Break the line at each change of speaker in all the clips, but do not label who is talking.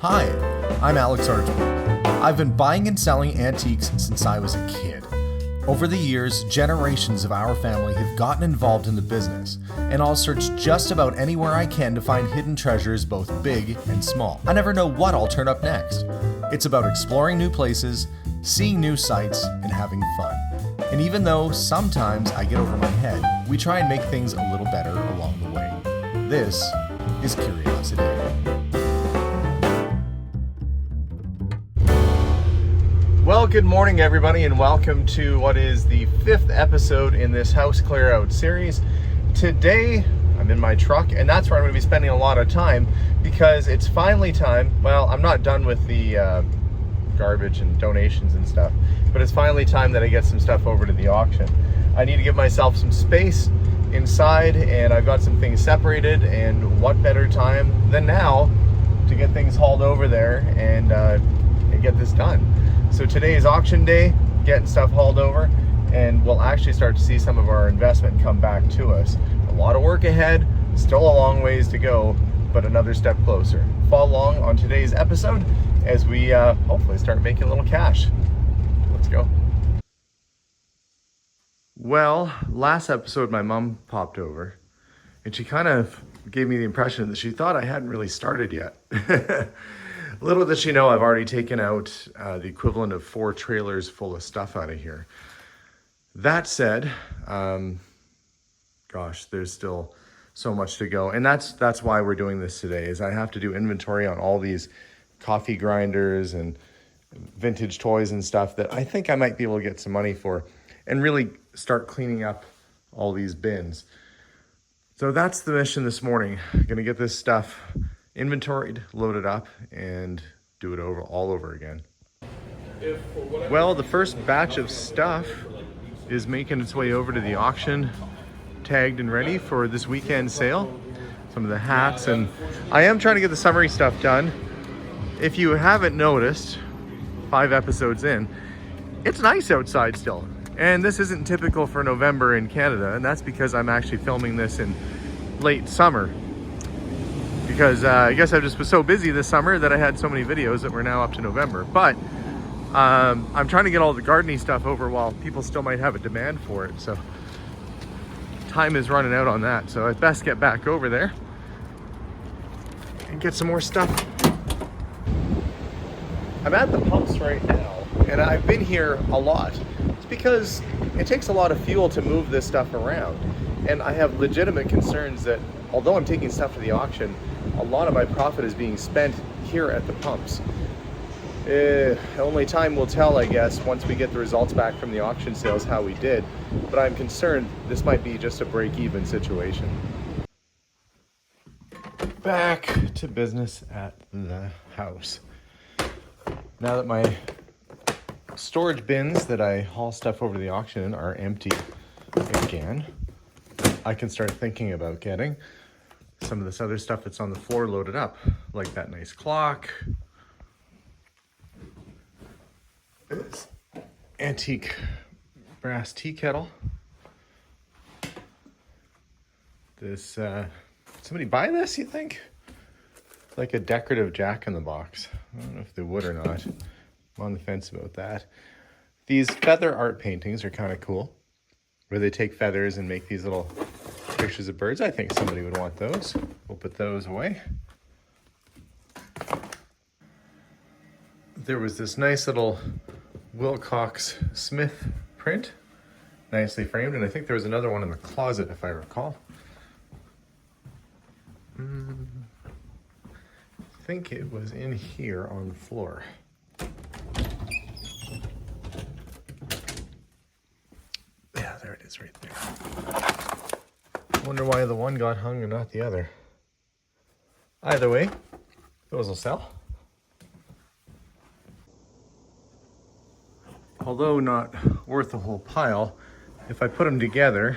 Hi, I'm Alex Archibald. I've been buying and selling antiques since I was a kid. Over the years, generations of our family have gotten involved in the business, and I'll search just about anywhere I can to find hidden treasures both big and small. I never know what I'll turn up next. It's about exploring new places, seeing new sights, and having fun. And even though sometimes I get over my head, we try and make things a little better along the way. This is Curiosity. Well, good morning everybody, and welcome to what is the 5th episode in this house clear out series. Today I'm in my truck, and that's where I'm going to be spending a lot of time because it's finally time. Well, I'm not done with the garbage and donations and stuff, but it's finally time that I get some stuff over to the auction. I need to give myself some space inside, and I've got some things separated, and what better time than now to get things hauled over there and get this done. So today is auction day, getting stuff hauled over, and we'll actually start to see some of our investment come back to us. A lot of work ahead, still a long ways to go, but another step closer. Follow along on today's episode as we hopefully start making a little cash. Let's go. Well, last episode my mom popped over, and she kind of gave me the impression that she thought I hadn't really started yet. Little did she know I've already taken out the equivalent of 4 trailers full of stuff out of here. That said, gosh, there's still so much to go. And that's why we're doing this today, is I have to do inventory on all these coffee grinders and vintage toys and stuff that I think I might be able to get some money for, and really start cleaning up all these bins. So that's the mission this morning. Gonna get this stuff inventoried, loaded up, and do it all over again. Well, the first batch of stuff is making its way over to the auction, tagged and ready for this weekend sale. Some of the hats, and I am trying to get the summery stuff done. If you haven't noticed, 5 episodes in, it's nice outside still. And this isn't typical for November in Canada, and that's because I'm actually filming this in late summer. Because I guess I just was so busy this summer that I had so many videos that we're now up to November. But I'm trying to get all the gardening stuff over while people still might have a demand for it. So time is running out on that. So I'd best get back over there and get some more stuff. I'm at the pumps right now, and I've been here a lot. It's because it takes a lot of fuel to move this stuff around. And I have legitimate concerns that although I'm taking stuff to the auction, a lot of my profit is being spent here at the pumps. Only time will tell, I guess, once we get the results back from the auction sales how we did. But I'm concerned this might be just a break-even situation. Back to business at the house. Now that my storage bins that I haul stuff over to the auction in are empty again, I can start thinking about getting some of this other stuff that's on the floor loaded up, like that nice clock, this antique brass tea kettle, this, somebody buy this, you think? It's like a decorative jack-in-the-box. I don't know if they would or not. I'm on the fence about that. These feather art paintings are kind of cool, where they take feathers and make these little pictures of birds. I think somebody would want those. We'll put those away. There was this nice little Wilcox Smith print, nicely framed, and I think there was another one in the closet if I recall. I think it was in here on the floor. Yeah, there it is right there. Wonder why the one got hung and not the other. Either way, those will sell. Although not worth a whole pile, if I put them together,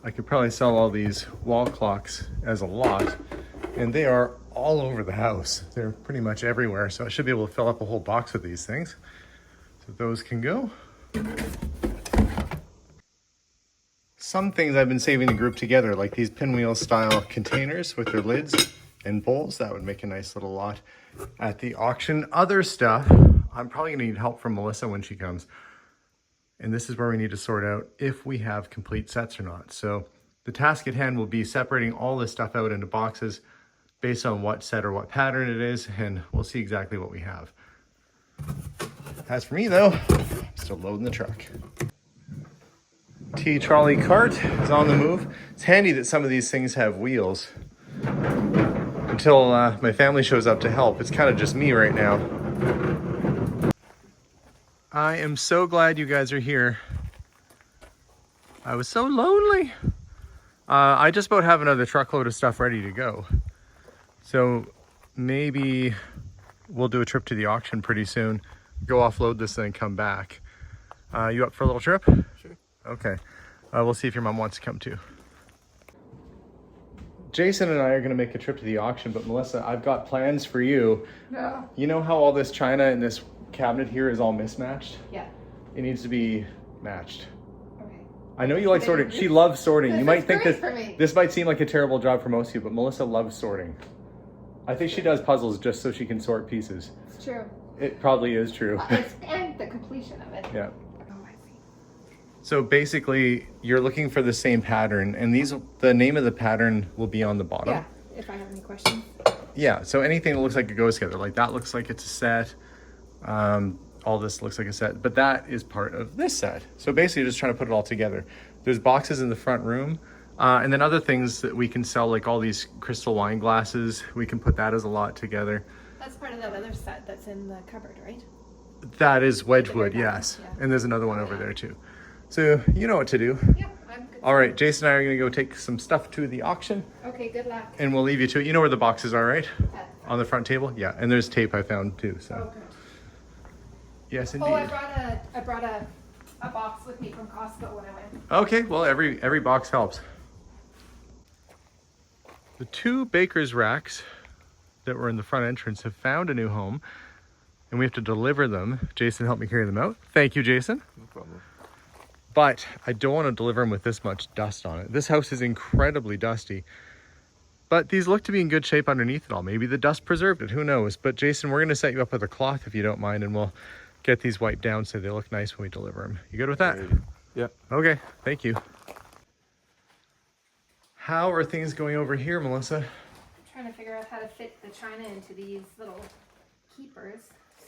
I could probably sell all these wall clocks as a lot, and they are all over the house. They're pretty much everywhere, so I should be able to fill up a whole box with these things. So those can go. Some things I've been saving to group together, like these pinwheel style containers with their lids. end bowls. That would make a nice little lot at the auction. Other stuff, I'm probably gonna need help from Melissa when she comes. And this is where we need to sort out if we have complete sets or not. So the task at hand will be separating all this stuff out into boxes based on what set or what pattern it is, and we'll see exactly what we have. As for me though, I'm still loading the truck. T-trolley cart is on the move. It's handy that some of these things have wheels. Until my family shows up to help, it's kind of just me right now. I am so glad you guys are here. I was so lonely. I just about have another truckload of stuff ready to go. So maybe we'll do a trip to the auction pretty soon. Go offload this thing and come back. You up for a little trip?
Sure.
Okay. We'll see if your mom wants to come too. Jason and I are going to make a trip to the auction, but Melissa, I've got plans for you.
No.
You know how all this china in this cabinet here is all mismatched?
Yeah.
It needs to be matched.
Okay.
I know you like sorting. She loves sorting. You might think
great for me.
this might seem like a terrible job for most of you, but Melissa loves sorting. I think she does puzzles just so she can sort pieces.
It's true.
It probably is true.
And the completion of it.
Yeah.
Oh, I see.
So basically, you're looking for the same pattern, and the name of the pattern will be on the bottom.
Yeah, if I have any questions.
Yeah, so anything that looks like it goes together, like that looks like it's a set. All this looks like a set, but that is part of this set. So basically, just trying to put it all together. There's boxes in the front room, and then other things that we can sell, like all these crystal wine glasses. We can put that as a lot together.
That's part of that other set that's in the cupboard, right?
That is Wedgwood,
Bigger
yes.
box, yeah.
And there's another one over there too. So you know what to do.
Yeah, I'm good.
All right, Jason and I are gonna go take some stuff to the auction,
Okay, good luck.
and we'll leave you to it. You know where the boxes are, right?
At-
On the front table? Yeah, and there's tape I found too, so.
Oh, good.
Yes,
Oh,
indeed.
I brought a box with me from Costco when I went.
Okay, well, every box helps. The two baker's racks that were in the front entrance have found a new home, and we have to deliver them. Jason helped me carry them out. Thank you, Jason.
No problem.
But I don't want to deliver them with this much dust on it. This house is incredibly dusty, but these look to be in good shape underneath it all. Maybe the dust preserved it, who knows? But Jason, we're going to set you up with a cloth if you don't mind, and we'll get these wiped down so they look nice when we deliver them. You good with that?
Yeah.
Okay, thank you. How are things going over here, Melissa?
I'm trying to figure out how to fit the china into these little keepers.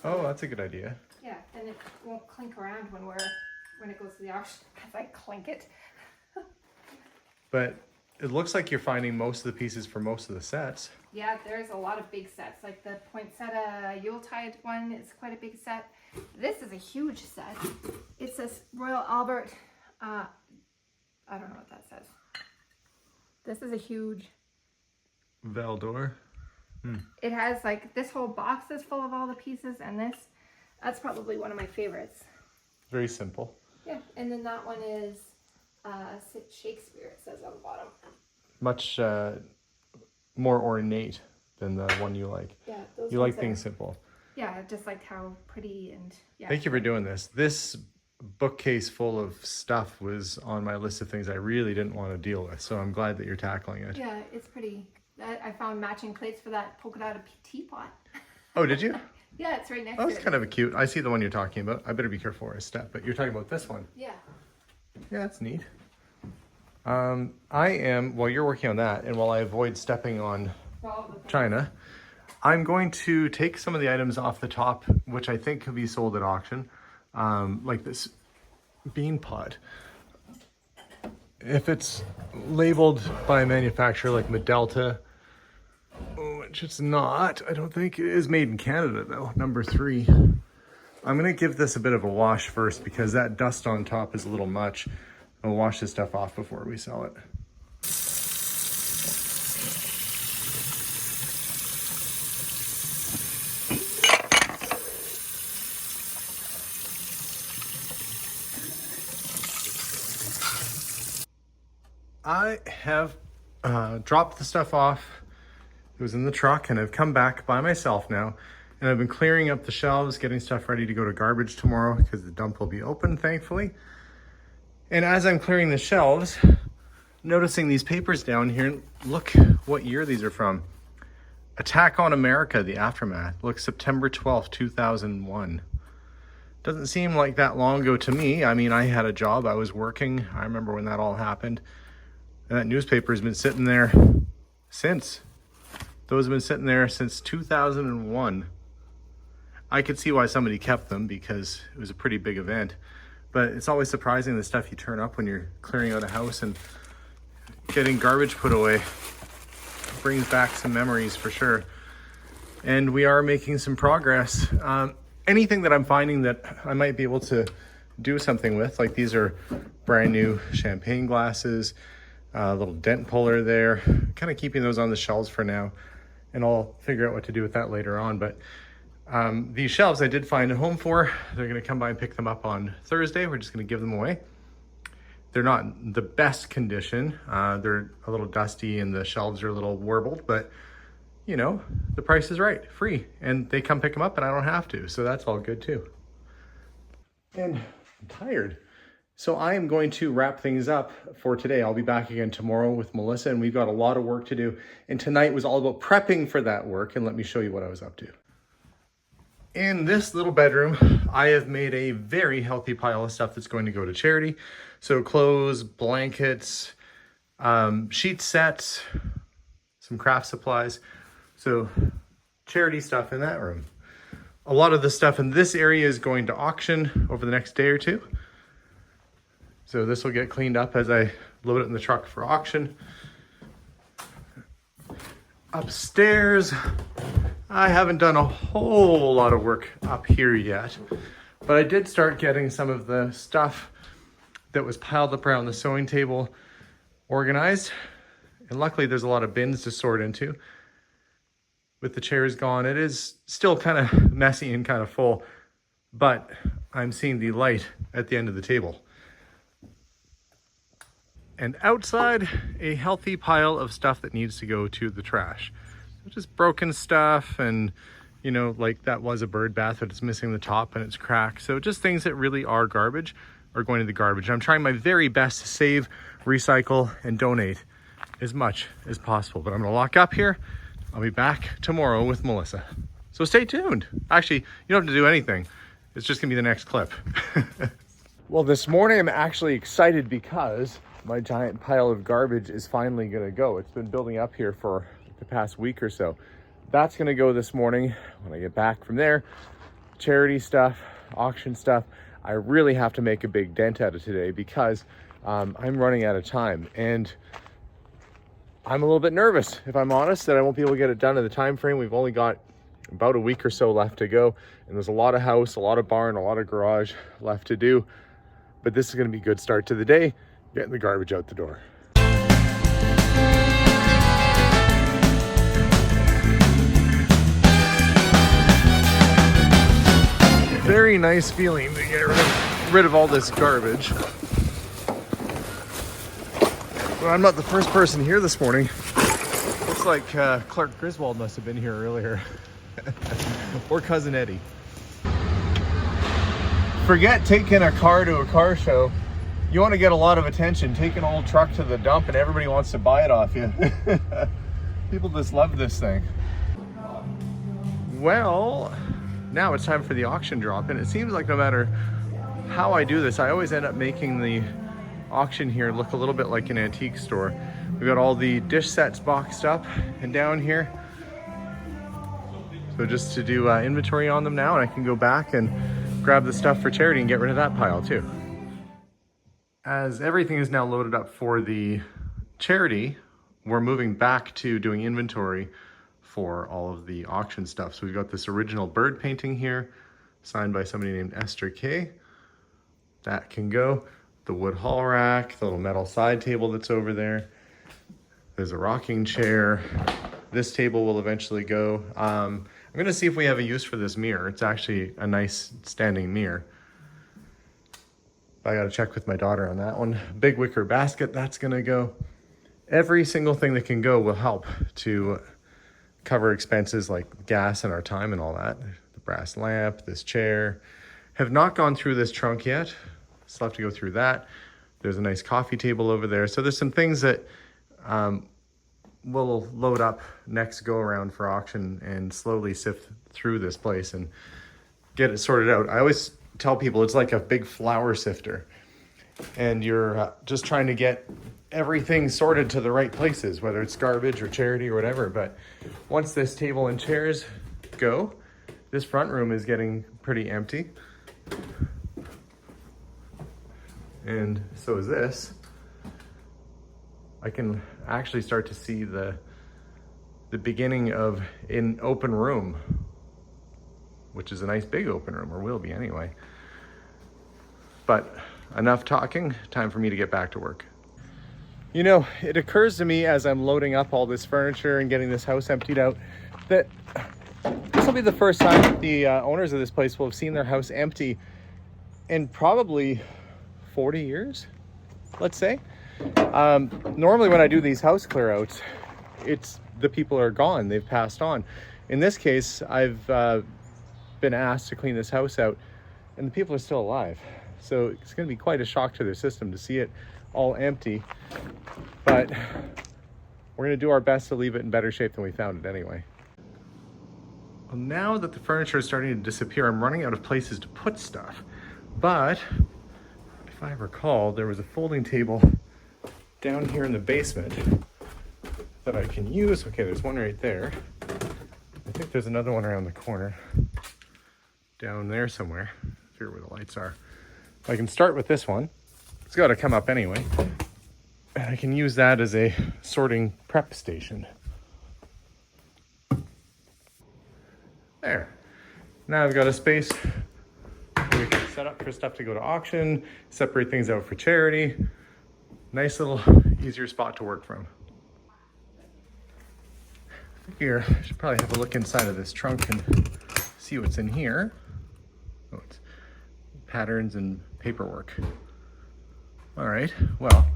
Oh, that's a good idea.
Yeah, then it won't clink around when it goes to the auction because I clink it.
But it looks like you're finding most of the pieces for most of the sets.
Yeah, there's a lot of big sets. Like the poinsettia Yuletide one is quite a big set. This is a huge set. It says Royal Albert. I don't know what that says. This is a huge.
Valdor.
It has like this whole box is full of all the pieces, and that's probably one of my favorites.
Very simple.
Yeah, and then that one is Shakespeare. It says on the bottom.
Much more ornate than the one you like.
Yeah, those
You like
ones
things
are-
simple.
Yeah, just like how pretty and yeah.
Thank you for doing this. This bookcase full of stuff was on my list of things I really didn't want to deal with, so I'm glad that you're tackling it.
Yeah, it's pretty. I found matching plates for that polka dot teapot.
Oh, did you?
Yeah, it's right next
That
to
was
it.
kind of a cute. I see the one you're talking about. I better be careful where I step, but you're talking about this one.
Yeah.
Yeah, that's neat. While you're working on that, and while I avoid stepping on
All the things.
China, I'm going to take some of the items off the top, which I think could be sold at auction, like this bean pot. If it's labeled by a manufacturer like Medelta, which it's not, I don't think it is made in Canada though, number 3. I'm gonna give this a bit of a wash first because that dust on top is a little much. I'll wash this stuff off before we sell it. I have dropped the stuff off. It was in the truck, and I've come back by myself now, and I've been clearing up the shelves, getting stuff ready to go to garbage tomorrow because the dump will be open, thankfully. And as I'm clearing the shelves, noticing these papers down here, look what year these are from. Attack on America, the aftermath. Look, September 12th, 2001. Doesn't seem like that long ago to me. I mean, I had a job, I was working. I remember when that all happened. And that newspaper has been sitting there since. Those have been sitting there since 2001. I could see why somebody kept them because it was a pretty big event. But it's always surprising the stuff you turn up when you're clearing out a house and getting garbage put away. It brings back some memories for sure. And we are making some progress. Anything that I'm finding that I might be able to do something with, like these are brand new champagne glasses, a little dent puller there, kind of keeping those on the shelves for now. And I'll figure out what to do with that later on. But these shelves I did find a home for. They're going to come by and pick them up on Thursday. We're just going to give them away. They're not the best condition. They're a little dusty and the shelves are a little warbled, but you know, the price is right, free. And they come pick them up and I don't have to. So that's all good too. And I'm tired. So I am going to wrap things up for today. I'll be back again tomorrow with Melissa and we've got a lot of work to do. And tonight was all about prepping for that work. And let me show you what I was up to. In this little bedroom, I have made a very healthy pile of stuff that's going to go to charity. So clothes, blankets, sheet sets, some craft supplies. So charity stuff in that room. A lot of the stuff in this area is going to auction over the next day or two. So this will get cleaned up as I load it in the truck for auction. Upstairs, I haven't done a whole lot of work up here yet, but I did start getting some of the stuff that was piled up around the sewing table organized. And luckily there's a lot of bins to sort into. With the chairs gone, it is still kind of messy and kind of full, but I'm seeing the light at the end of the table. And outside, a healthy pile of stuff that needs to go to the trash. Just broken stuff and, you know, like that was a bird bath, but it's missing the top and it's cracked. So just things that really are garbage are going to the garbage. I'm trying my very best to save, recycle, and donate as much as possible. But I'm gonna lock up here. I'll be back tomorrow with Melissa. So stay tuned. Actually, you don't have to do anything. It's just gonna be the next clip. Well, this morning I'm actually excited because my giant pile of garbage is finally gonna go. It's been building up here for the past week or so. That's gonna go this morning when I get back from there. Charity stuff, auction stuff. I really have to make a big dent out of today because I'm running out of time and I'm a little bit nervous, if I'm honest, that I won't be able to get it done in the time frame. We've only got about a week or so left to go, and there's a lot of house, a lot of barn, a lot of garage left to do. But this is gonna be a good start to the day, getting the garbage out the door. Very nice feeling to get rid of all this garbage. But I'm not the first person here this morning. Looks like Clark Griswold must have been here earlier. Or Cousin Eddie. Forget taking a car to a car show. You want to get a lot of attention. Take an old truck to the dump and everybody wants to buy it off you. People just love this thing. Well, now it's time for the auction drop, and it seems like no matter how I do this, I always end up making the auction here look a little bit like an antique store. We've got all the dish sets boxed up and down here. So just to do inventory on them now, and I can go back and grab the stuff for charity and get rid of that pile too. As everything is now loaded up for the charity, we're moving back to doing inventory for all of the auction stuff. So we've got this original bird painting here, signed by somebody named Esther K. That can go. The wood hall rack, the little metal side table that's over there. There's a rocking chair. This table will eventually go. I'm gonna see if we have a use for this mirror. It's actually a nice standing mirror. I gotta check with my daughter on that one. Big wicker basket, that's gonna go. Every single thing that can go will help to cover expenses like gas and our time and all that. The brass lamp, this chair. Have not gone through this trunk yet. Still have to go through that. There's a nice coffee table over there. So there's some things that we'll load up next go around for auction and slowly sift through this place and get it sorted out. I always tell people it's like a big flour sifter, and you're just trying to get everything sorted to the right places, whether it's garbage or charity or whatever. But once this table and chairs go, this front room is getting pretty empty. And so is this. I can actually start to see the beginning of an open room, which is a nice big open room, or will be anyway. But enough talking, time for me to get back to work. You know, it occurs to me as I'm loading up all this furniture and getting this house emptied out that this will be the first time that the owners of this place will have seen their house empty in probably 40 years, let's say. Normally when I do these house clear outs, it's the people are gone, they've passed on. In this case, I've been asked to clean this house out and the people are still alive. So it's going to be quite a shock to their system to see it all empty, but we're going to do our best to leave it in better shape than we found it anyway. Well, now that the furniture is starting to disappear, I'm running out of places to put stuff. But if I recall, there was a folding table down here in the basement that I can use. Okay, there's one right there. I think there's another one around the corner down there somewhere. I figure where the lights are. I can start with this one. It's got to come up anyway. And I can use that as a sorting prep station. There. Now I've got a space where we can set up for stuff to go to auction, separate things out for charity. Nice little easier spot to work from. I figure I should probably have a look inside of this trunk and see what's in here. Oh, it's patterns and paperwork. All right, well,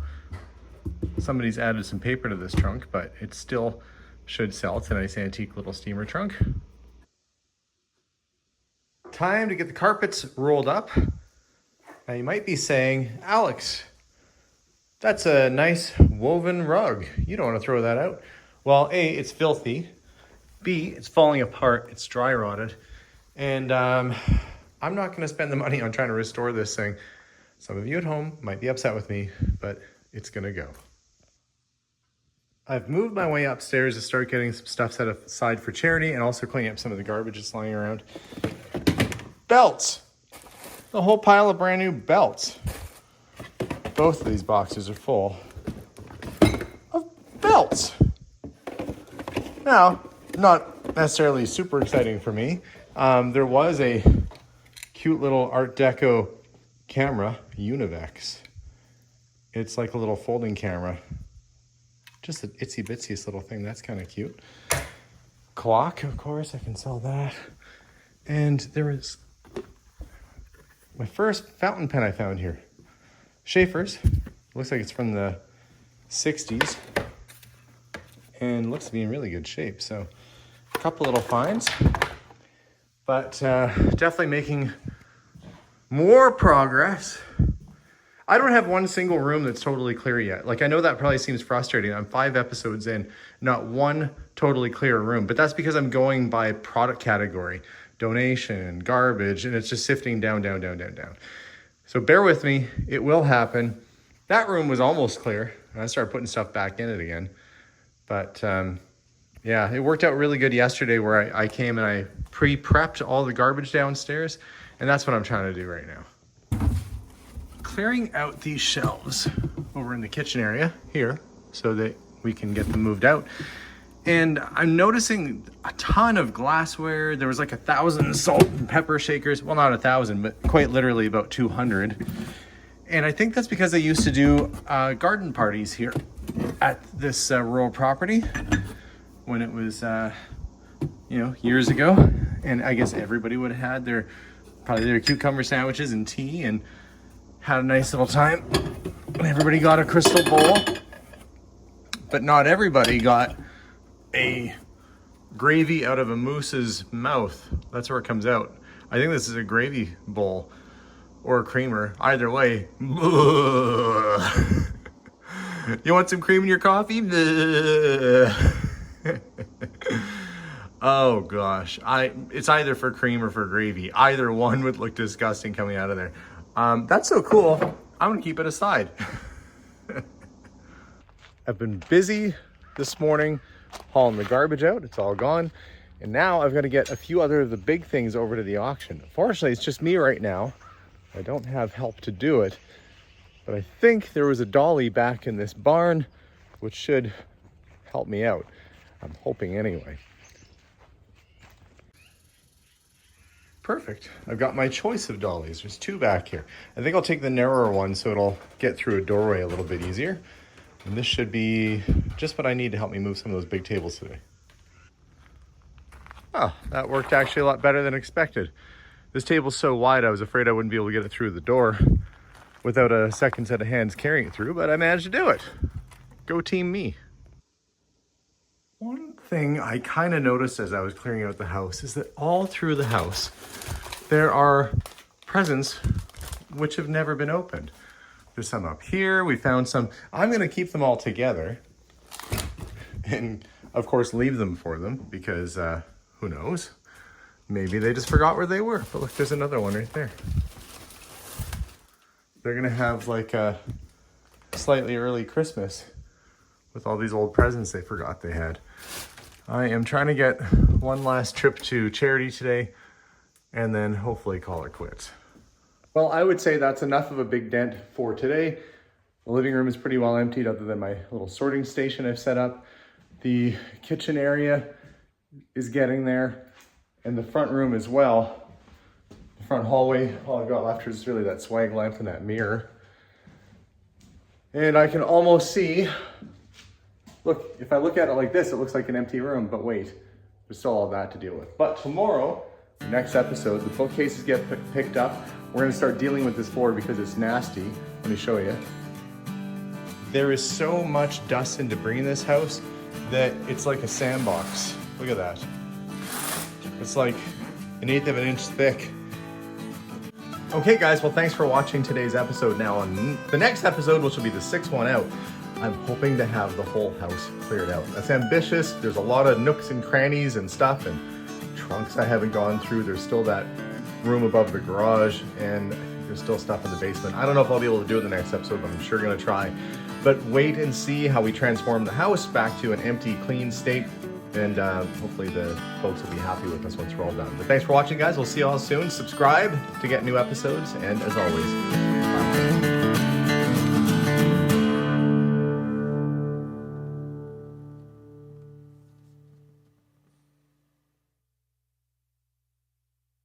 somebody's added some paper to this trunk, but it still should sell. It's a nice antique little steamer trunk. Time to get the carpets rolled up. Now you might be saying, Alex, that's a nice woven rug. You don't want to throw that out. Well, A, it's filthy. B, it's falling apart. It's dry rotted. And I'm not going to spend the money on trying to restore this thing. Some of you at home might be upset with me, but it's gonna go. I've moved my way upstairs to start getting some stuff set aside for charity and also cleaning up some of the garbage that's lying around. Belts! A whole pile of brand new belts. Both of these boxes are full of belts. Now, not necessarily super exciting for me. There was a cute little Art Deco camera, Univex. It's like a little folding camera. Just an itsy bitsiest little thing. That's kind of cute. Clock, of course, I can sell that. And there was my first fountain pen I found here. Schaefer's. Looks like it's from the 60s. And looks to be in really good shape. So a couple little finds. But definitely making more progress. I don't have one single room that's totally clear yet. Like, I know that probably seems frustrating. I'm 5 episodes in, not one totally clear room, but that's because I'm going by product category, donation, garbage, and it's just sifting down. So bear with me, it will happen. That room was almost clear, and I started putting stuff back in it again. But yeah, it worked out really good yesterday where I came and I pre-prepped all the garbage downstairs, and that's what I'm trying to do right now. Clearing out these shelves over in the kitchen area here so that we can get them moved out. And I'm noticing a ton of glassware. There was like 1,000 salt and pepper shakers. Well, not 1,000, but quite literally about 200. And I think that's because I used to do garden parties here at this rural property when it was, years ago. And I guess everybody would have had probably their cucumber sandwiches and tea and had a nice little time. Everybody got a crystal bowl, but not everybody got a gravy out of a moose's mouth. That's where it comes out. I think this is a gravy bowl or a creamer. Either way, You want some cream in your coffee? Oh gosh, it's either for cream or for gravy. Either one would look disgusting coming out of there. That's so cool. I'm gonna keep it aside. I've been busy this morning hauling the garbage out. It's all gone. And now I've got to get a few other of the big things over to the auction. Fortunately, it's just me right now. I don't have help to do it, but I think there was a dolly back in this barn, which should help me out. I'm hoping anyway. Perfect. I've got my choice of dollies. There's two back here. I think I'll take the narrower one so it'll get through a doorway a little bit easier. And this should be just what I need to help me move some of those big tables today. Oh, that worked actually a lot better than expected. This table's so wide, I was afraid I wouldn't be able to get it through the door without a second set of hands carrying it through, but I managed to do it. Go team me. One thing I kind of noticed as I was clearing out the house is that all through the house, there are presents which have never been opened. There's some up here. We found some. I'm going to keep them all together and, of course, leave them for them because who knows? Maybe they just forgot where they were. But look, there's another one right there. They're going to have like a slightly early Christmas with all these old presents they forgot they had. I am trying to get one last trip to charity today and then hopefully call it quits. Well, I would say that's enough of a big dent for today. The living room is pretty well emptied other than my little sorting station I've set up. The kitchen area is getting there and the front room as well. The front hallway, all I've got left is really that swag lamp and that mirror. And I can almost see, look, if I look at it like this, it looks like an empty room, but wait, there's still all that to deal with. But tomorrow, the next episode, the bookcases get picked up. We're gonna start dealing with this floor because it's nasty. Let me show you. There is so much dust and debris in this house that it's like a sandbox. Look at that. It's like 1/8 of an inch thick. Okay guys, well thanks for watching today's episode. Now on the next episode, which will be the 6th one out, I'm hoping to have the whole house cleared out. That's ambitious. There's a lot of nooks and crannies and stuff and trunks I haven't gone through. There's still that room above the garage and I think there's still stuff in the basement. I don't know if I'll be able to do it in the next episode, but I'm sure gonna try. But wait and see how we transform the house back to an empty, clean state. And hopefully the folks will be happy with us once we're all done. But thanks for watching, guys. We'll see you all soon. Subscribe to get new episodes. And as always, bye.